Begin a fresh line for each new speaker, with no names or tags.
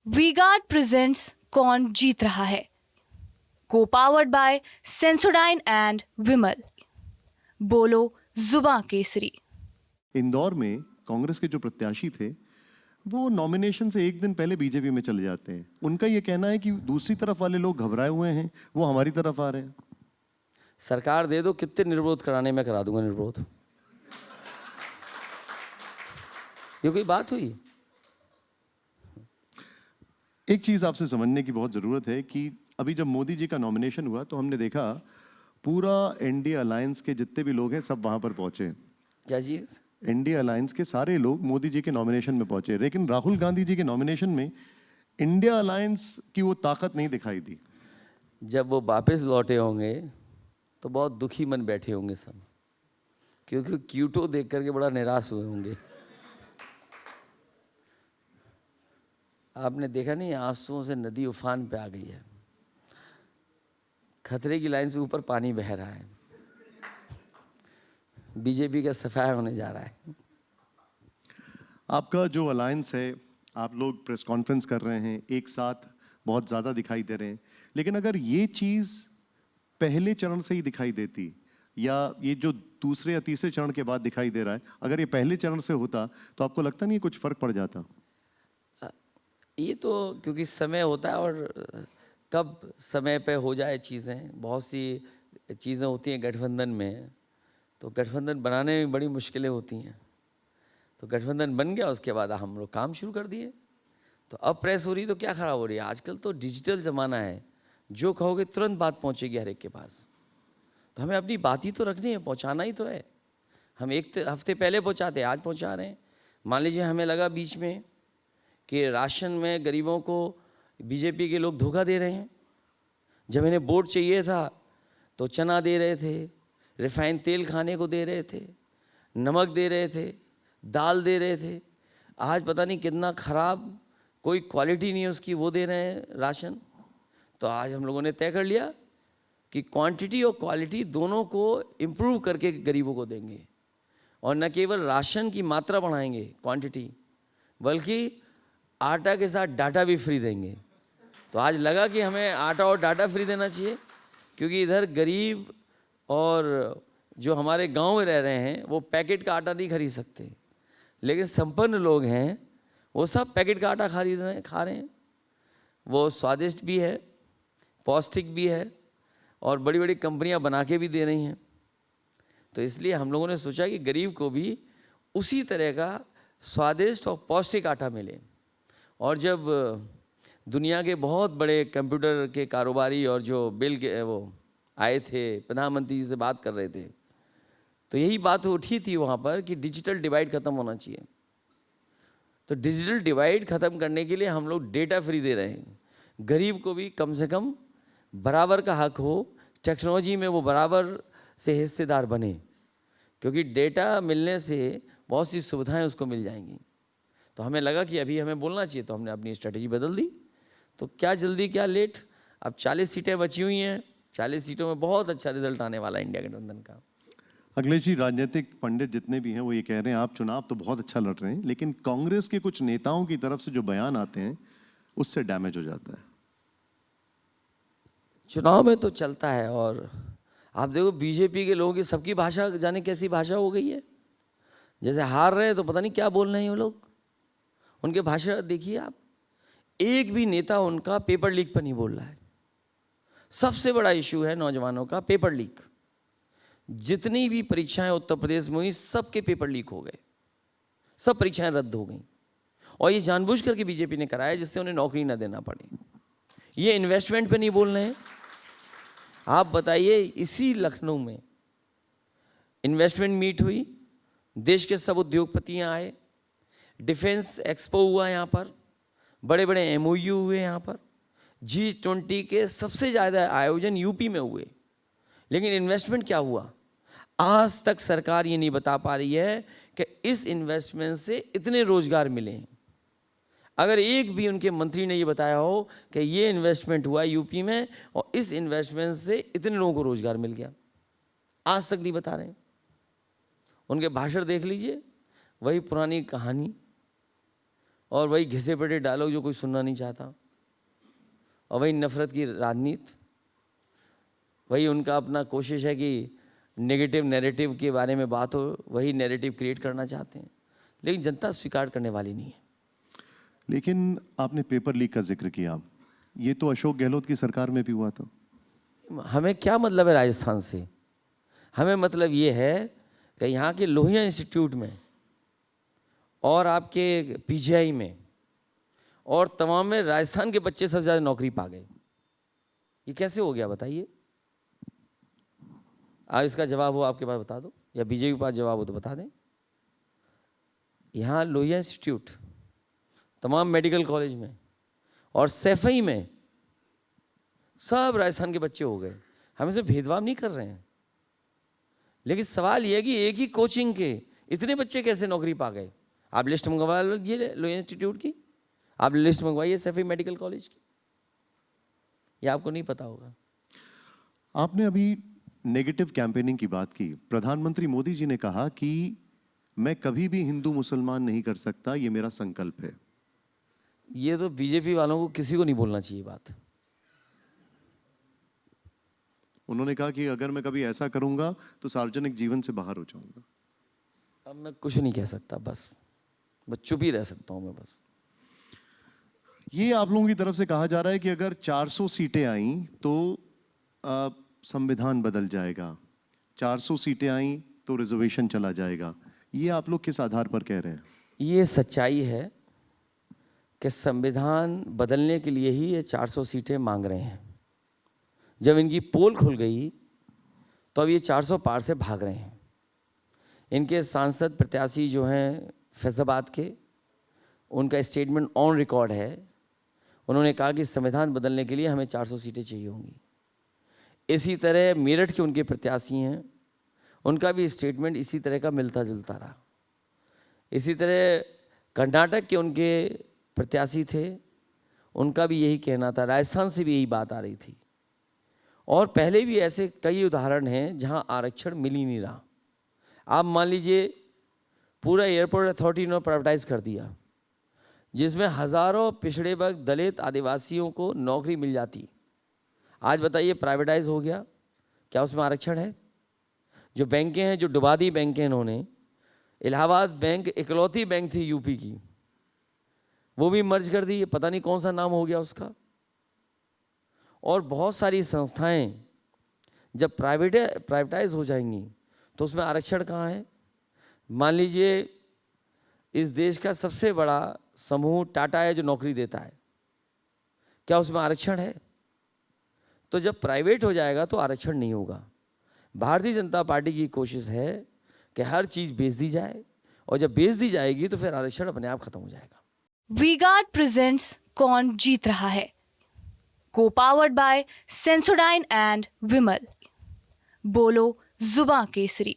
V-Guard presents कौन जीत रहा है, को पावर्ड बाय सेंसोडाइन एंड विमल। बोलो जुबां केसरी।
इंदौर में कांग्रेस के जो प्रत्याशी थे वो नॉमिनेशन से एक दिन पहले बीजेपी में चले जाते हैं। उनका ये कहना है कि दूसरी तरफ वाले लोग घबराए हुए हैं, वो हमारी तरफ आ रहे हैं।
सरकार दे दो, कितने निर्विरोध कराने में करा दूंगा निर्विरोध। ये कोई बात हुई?
एक चीज आपसे समझने की बहुत जरूरत है कि अभी जब मोदी जी का नॉमिनेशन हुआ तो हमने देखा पूरा एनडीए अलायंस के जितने भी लोग हैं सब वहां पर पहुंचे।
क्या चीज?
एनडीए अलायंस के सारे लोग मोदी जी के नॉमिनेशन में पहुंचे, लेकिन राहुल गांधी जी के नॉमिनेशन में इंडिया अलायंस की वो ताकत नहीं दिखाई दी।
जब वो वापस लौटे होंगे तो बहुत दुखी मन बैठे होंगे सब, क्योंकि क्यूटो देख करके बड़ा निराश हुए होंगे। आपने देखा नहीं, आंसुओं से नदी उफान पे आ गई है, खतरे की लाइन से ऊपर पानी बह रहा है, बीजेपी का सफाया होने जा रहा है।
आपका जो अलायंस है, आप लोग प्रेस कॉन्फ्रेंस कर रहे हैं, एक साथ बहुत ज़्यादा दिखाई दे रहे हैं, लेकिन अगर ये चीज़ पहले चरण से ही दिखाई देती या ये जो दूसरे या तीसरे चरण के बाद दिखाई दे रहा है, अगर ये पहले चरण से होता तो आपको लगता नहीं कुछ फर्क पड़ जाता?
ये तो क्योंकि समय होता है और कब समय पे हो जाए चीज़ें, बहुत सी चीज़ें होती हैं गठबंधन में, तो गठबंधन बनाने में बड़ी मुश्किलें होती हैं। तो गठबंधन बन गया, उसके बाद हम लोग काम शुरू कर दिए। तो अब प्रेस हो रही तो क्या ख़राब हो रही है? आजकल तो डिजिटल ज़माना है, जो कहोगे तुरंत बात पहुँचेगी हर एक के पास। तो हमें अपनी बात ही तो रखनी है, पहुँचाना ही तो है। हम एक हफ्ते पहले पहुँचाते, आज पहुँचा रहे हैं। मान लीजिए हमें लगा बीच में कि राशन में गरीबों को बीजेपी के लोग धोखा दे रहे हैं। जब इन्हें वोट चाहिए था तो चना दे रहे थे, रिफाइंड तेल खाने को दे रहे थे, नमक दे रहे थे, दाल दे रहे थे। आज पता नहीं कितना ख़राब, कोई क्वालिटी नहीं है उसकी, वो दे रहे हैं राशन। तो आज हम लोगों ने तय कर लिया कि क्वांटिटी और क्वालिटी दोनों को इम्प्रूव करके गरीबों को देंगे, और न केवल राशन की मात्रा बढ़ाएंगे, क्वांटिटी, बल्कि आटा के साथ डाटा भी फ्री देंगे। तो आज लगा कि हमें आटा और डाटा फ्री देना चाहिए, क्योंकि इधर गरीब और जो हमारे गांव में रह रहे हैं वो पैकेट का आटा नहीं खरीद सकते, लेकिन संपन्न लोग हैं वो सब पैकेट का आटा खरीद रहे हैं, खा रहे हैं। वो स्वादिष्ट भी है, पौष्टिक भी है, और बड़ी बड़ी कंपनियां बना के भी दे रही हैं। तो इसलिए हम लोगों ने सोचा कि गरीब को भी उसी तरह का स्वादिष्ट और पौष्टिक आटा मिले। और जब दुनिया के बहुत बड़े कंप्यूटर के कारोबारी और जो बिल के वो आए थे, प्रधानमंत्री जी से बात कर रहे थे, तो यही बात उठी थी वहाँ पर कि डिजिटल डिवाइड ख़त्म होना चाहिए। तो डिजिटल डिवाइड ख़त्म करने के लिए हम लोग डेटा फ्री दे रहे हैं। गरीब को भी कम से कम बराबर का हक हो, टेक्नोलॉजी में वो बराबर से हिस्सेदार बने, क्योंकि डेटा मिलने से बहुत सी सुविधाएं उसको मिल जाएंगी। तो हमें लगा कि अभी हमें बोलना चाहिए, तो हमने अपनी स्ट्रेटजी बदल दी। तो क्या जल्दी क्या लेट, अब 40 सीटें बची हुई हैं, 40 सीटों में बहुत अच्छा रिजल्ट आने वाला है इंडिया गठबंधन का।
अखिलेश जी, राजनीतिक पंडित जितने भी हैं वो ये कह रहे हैं आप चुनाव तो बहुत अच्छा लड़ रहे हैं, लेकिन कांग्रेस के कुछ नेताओं की तरफ से जो बयान आते हैं उससे डैमेज हो जाता है।
चुनाव में तो चलता है, और आप देखो बीजेपी के लोगों की सबकी भाषा जाने कैसी भाषा हो गई है। जैसे हार रहे हैं तो पता नहीं क्या बोल रहे हैं वो लोग, उनके भाषा देखिए आप। एक भी नेता उनका पेपर लीक पर नहीं बोल रहा है। सबसे बड़ा इशू है नौजवानों का पेपर लीक। जितनी भी परीक्षाएं उत्तर प्रदेश में हुई, सबके पेपर लीक हो गए, सब परीक्षाएं रद्द हो गई, और ये जानबूझ करके बीजेपी ने कराया जिससे उन्हें नौकरी ना देना पड़े। ये इन्वेस्टमेंट पे नहीं बोल रहे हैं। आप बताइए, इसी लखनऊ में इन्वेस्टमेंट मीट हुई, देश के सब उद्योगपतियां आए, डिफेंस एक्सपो हुआ यहाँ पर, बड़े बड़े एमओयू हुए यहाँ पर, G20 के सबसे ज़्यादा आयोजन यूपी में हुए, लेकिन इन्वेस्टमेंट क्या हुआ? आज तक सरकार ये नहीं बता पा रही है कि इस इन्वेस्टमेंट से इतने रोजगार मिले हैं। अगर एक भी उनके मंत्री ने ये बताया हो कि ये इन्वेस्टमेंट हुआ यूपी में और इस इन्वेस्टमेंट से इतने लोगों को रोजगार मिल गया, आज तक नहीं बता रहे। उनके भाषण देख लीजिए, वही पुरानी कहानी, और वही घिसे पिटे डायलॉग जो कोई सुनना नहीं चाहता, और वही नफरत की राजनीति, वही उनका अपना कोशिश है कि नेगेटिव नैरेटिव के बारे में बात हो, वही नैरेटिव क्रिएट करना चाहते हैं, लेकिन जनता स्वीकार करने वाली नहीं है।
लेकिन आपने पेपर लीक का जिक्र किया, ये तो अशोक गहलोत की सरकार में भी हुआ था।
हमें क्या मतलब है राजस्थान से? हमें मतलब ये है कि यहाँ के लोहिया इंस्टीट्यूट में और आपके पीजीआई में और तमाम में राजस्थान के बच्चे सबसे ज़्यादा नौकरी पा गए। ये कैसे हो गया बताइए? आप इसका जवाब हो आपके पास बता दो, या बीजेपी के पास जवाब हो तो बता दें। यहाँ लोहिया इंस्टीट्यूट, तमाम मेडिकल कॉलेज में और सैफई में सब राजस्थान के बच्चे हो गए। हम इसमें भेदभाव नहीं कर रहे हैं, लेकिन सवाल यह है कि एक ही कोचिंग के इतने बच्चे कैसे नौकरी पा गए? आप लिस्ट मंगवा लीजिए लोहिया इंस्टीट्यूट की, आप लिस्ट मंगवाइए सैफई मेडिकल कॉलेज की, ये आपको नहीं पता होगा।
आपने अभी नेगेटिव कैंपेनिंग की बात की। प्रधानमंत्री मोदी जी ने कहा कि मैं कभी भी हिंदू मुसलमान नहीं कर सकता, ये मेरा संकल्प है।
ये तो बीजेपी वालों को किसी को नहीं बोलना चाहिए बात।
उन्होंने कहा कि अगर मैं कभी ऐसा करूंगा तो सार्वजनिक जीवन से बाहर हो जाऊंगा।
अब मैं कुछ नहीं कह सकता, बस चुप ही रह सकता हूं मैं बस।
ये आप लोगों की तरफ से कहा जा रहा है कि अगर 400 सीटें आई तो संविधान बदल जाएगा, 400 सीटें आई तो रिजर्वेशन चला जाएगा। ये आप लोग किस आधार पर कह रहे हैं?
ये सच्चाई है कि संविधान बदलने के लिए ही ये 400 सीटें मांग रहे हैं। जब इनकी पोल खुल गई तो अब ये 400 पार से भाग रहे हैं। इनके सांसद प्रत्याशी जो हैं फैजाबाद के, उनका स्टेटमेंट ऑन रिकॉर्ड है। उन्होंने कहा कि संविधान बदलने के लिए हमें 400 सीटें चाहिए होंगी। इसी तरह मेरठ के उनके प्रत्याशी हैं, उनका भी स्टेटमेंट इसी तरह का मिलता जुलता रहा। इसी तरह कर्नाटक के उनके प्रत्याशी थे, उनका भी यही कहना था। राजस्थान से भी यही बात आ रही थी, और पहले भी ऐसे कई उदाहरण हैं जहां आरक्षण मिल ही नहीं रहा। आप मान लीजिए पूरा एयरपोर्ट अथॉरिटी ने प्राइवेटाइज कर दिया, जिसमें हज़ारों पिछड़े वर्ग, दलित, आदिवासियों को नौकरी मिल जाती। आज बताइए प्राइवेटाइज हो गया, क्या उसमें आरक्षण है? जो बैंकें हैं, जो डुबा दी बैंकें इन्होंने, इलाहाबाद बैंक इकलौती बैंक थी यूपी की, वो भी मर्ज कर दी, पता नहीं कौन सा नाम हो गया उसका। और बहुत सारी संस्थाएं जब प्राइवेटाइज हो जाएंगी तो उसमें आरक्षण कहाँ है? मान लीजिए इस देश का सबसे बड़ा समूह टाटा है जो नौकरी देता है, क्या उसमें आरक्षण है? तो जब प्राइवेट हो जाएगा तो आरक्षण नहीं होगा। भारतीय जनता पार्टी की कोशिश है कि हर चीज़ बेच दी जाए, और जब बेच दी जाएगी तो फिर आरक्षण अपने आप खत्म हो जाएगा।
वी-गार्ड प्रेजेंट्स कौन जीत रहा है, को पावर्ड बाय सेंसोडाइन एंड विमल। बोलो जुबां केसरी।